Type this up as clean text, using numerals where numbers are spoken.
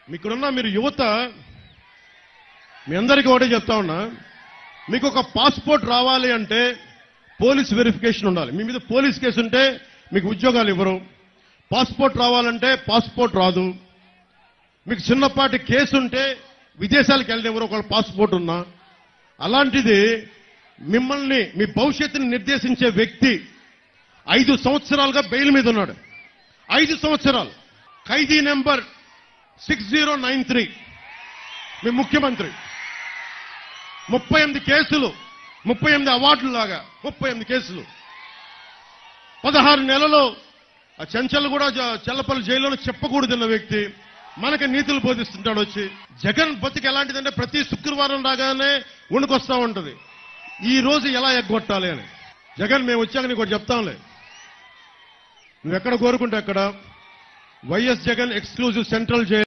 మీకున్న మీరు యువత మీ అందరికీ ఒకటే చెప్తా ఉన్నా, మీకు ఒక పాస్పోర్ట్ రావాలి అంటే పోలీస్ వెరిఫికేషన్ ఉండాలి. మీ మీద పోలీస్ కేసు ఉంటే మీకు ఉద్యోగాలు ఇవ్వరు. పాస్పోర్ట్ రావాలంటే పాస్పోర్ట్ రాదు. మీకు చిన్నపాటి కేసు ఉంటే విదేశాలకు వెళ్ళనివ్వరు ఒకవేళ పాస్పోర్ట్ ఉన్నా. అలాంటిది మిమ్మల్ని మీ భవిష్యత్తుని నిర్దేశించే వ్యక్తి 5 సంవత్సరాలుగా బెయిల్ మీద ఉన్నాడు. 5 సంవత్సరాలు. ఖైదీ నెంబర్ 6093 మీ ముఖ్యమంత్రి. 38 కేసులు, 38 అవార్డులు లాగా 38 కేసులు. 16 నెలలు ఆ చెంచల్ కూడా చెల్లపల్లి జైల్లో చెప్పకూడదన్న వ్యక్తి మనకి నీతులు బోధిస్తుంటాడు వచ్చి. జగన్ బతికి ఎలాంటిదంటే ప్రతి శుక్రవారం రాగానే వణుకొస్తా ఉంటది, ఈ రోజు ఎలా ఎగ్గొట్టాలి అని. జగన్ మేము వచ్చాక నీకు ఒకటి చెప్తాంలే, నువ్వు ఎక్కడ కోరుకుంటే అక్కడ YS Jagan exclusive central jail